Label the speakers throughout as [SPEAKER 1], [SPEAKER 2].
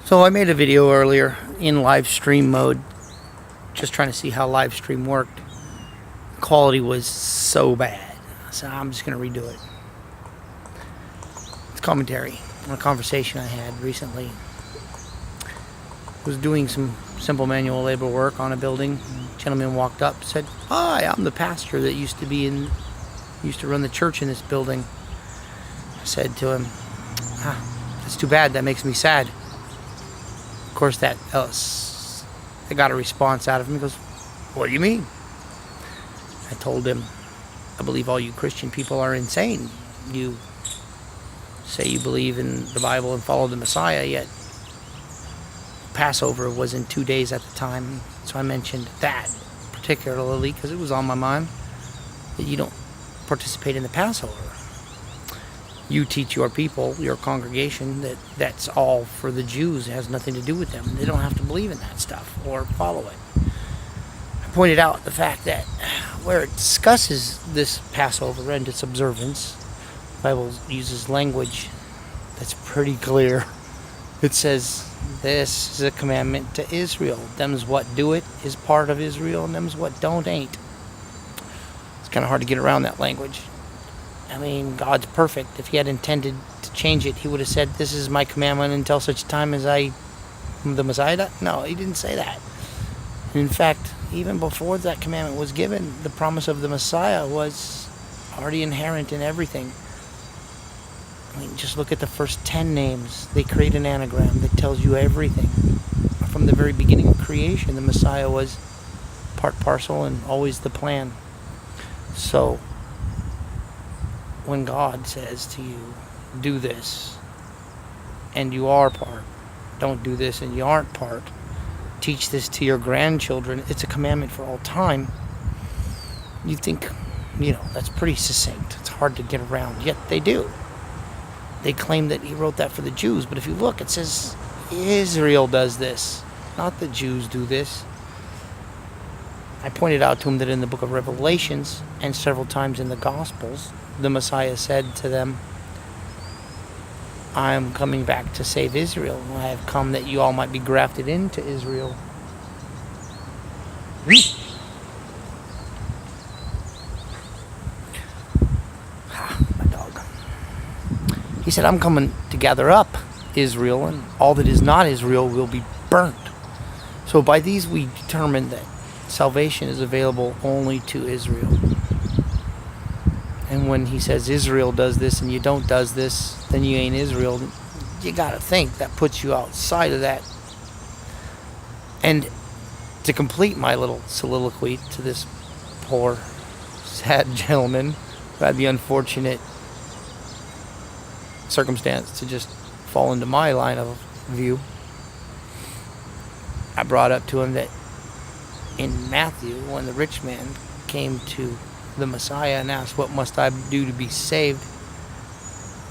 [SPEAKER 1] So I made a video earlier in live stream mode, just trying to see how live stream worked. The quality was so bad, so I'm just going to redo it. It's commentary on a conversation I had recently. I was doing some simple manual labor work on a building. A gentleman walked up and said, "Hi, I'm the pastor that used to run the church in this building." I said to him, "That's too bad. That makes me sad." Of course, that I got a response out of him. He goes, "What do you mean?" I told him, "I believe all you Christian people are insane. You say you believe in the Bible and follow the Messiah, yet Passover was in 2 days at the time." So I mentioned that particularly because it was on my mind, that you don't participate in the Passover. You teach your people, your congregation, that that's all for the Jews. It has nothing to do with them. They don't have to believe in that stuff or follow it. I pointed out the fact that where it discusses this Passover and its observance, the Bible uses language that's pretty clear. It says, "This is a commandment to Israel. Them's what do it is part of Israel, and them's what don't ain't." It's kind of hard to get around that language. I mean, God's perfect. If he had intended to change it, he would have said, "This is my commandment until such time as I am the Messiah." No, he didn't say that. And in fact, even before that commandment was given, the promise of the Messiah was already inherent in everything. I mean, just look at the first 10 names. They create an anagram that tells you everything. From the very beginning of creation, the Messiah was part parcel and always the plan. So when God says to you, "Do this," and you are part, "Don't do this," and you aren't part, "Teach this to your grandchildren," it's a commandment for all time. You think, that's pretty succinct. It's hard to get around, yet they do. They claim that he wrote that for the Jews, but if you look, it says Israel does this, not the Jews do this. I pointed out to him that in the book of Revelations and several times in the Gospels, the Messiah said to them, "I am coming back to save Israel. I have come that you all might be grafted into Israel." My dog. He said, "I'm coming to gather up Israel, and all that is not Israel will be burnt." So by these we determine that salvation is available only to Israel. And when he says Israel does this and you don't does this, then you ain't Israel. You gotta think that puts you outside of that. And to complete my little soliloquy to this poor, sad gentleman who had the unfortunate circumstance to just fall into my line of view, I brought up to him that in Matthew, when the rich man came to the Messiah and asked, "What must I do to be saved?"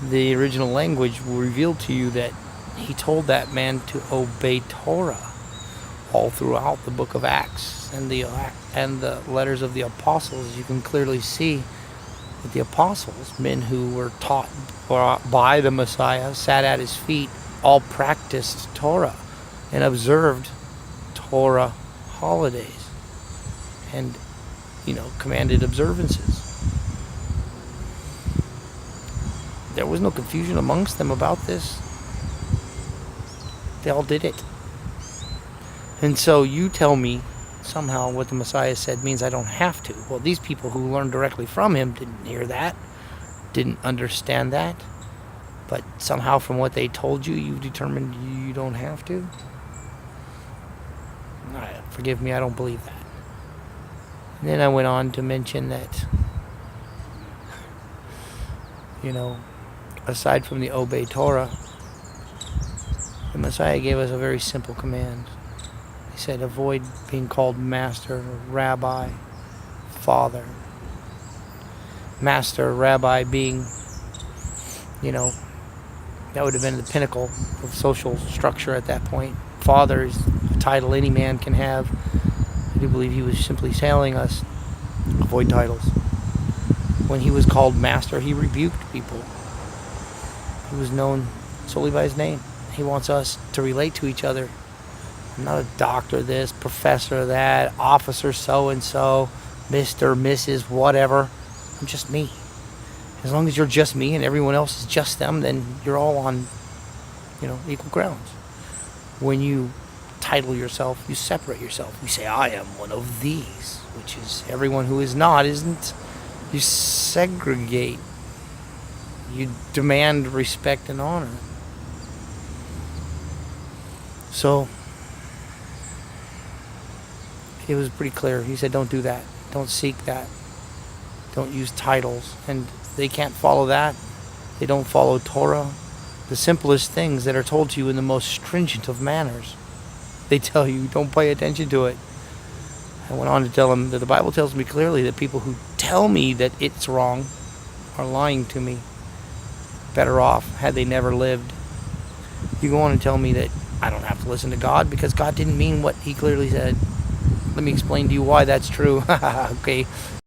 [SPEAKER 1] the original language will reveal to you that he told that man to obey Torah. All throughout the book of Acts and the letters of the apostles, you can clearly see that the apostles, men who were taught by the Messiah, sat at his feet, all practiced Torah and observed Torah holidays and commanded observances. There was no confusion amongst them about this. They all did it. And so you tell me somehow what the Messiah said means I don't have to. Well, these people who learned directly from him didn't hear that, didn't understand that, but somehow from what they told you, you've determined you don't have to? Forgive me, I don't believe that. And then I went on to mention that, aside from the obey Torah, the Messiah gave us a very simple command. He said, avoid being called master, rabbi, father. Master, rabbi being, that would have been the pinnacle of social structure at that point. Father is a title any man can have. I do believe he was simply telling us, avoid titles. When he was called master, he rebuked people. He was known solely by his name. He wants us to relate to each other. I'm not a doctor this, professor that, officer so-and-so, Mr., Mrs., whatever. I'm just me. As long as you're just me and everyone else is just them, then you're all on, equal grounds. When you title yourself, you separate yourself. You say, I am one of these, which is everyone who is not, isn't. You segregate. You demand respect and honor. So, it was pretty clear. He said, don't do that. Don't seek that. Don't use titles. And they can't follow that. They don't follow Torah. The simplest things that are told to you in the most stringent of manners. They tell you, don't pay attention to it. I went on to tell him that the Bible tells me clearly that people who tell me that it's wrong are lying to me. Better off had they never lived. You go on and tell me that I don't have to listen to God because God didn't mean what he clearly said. Let me explain to you why that's true. Okay.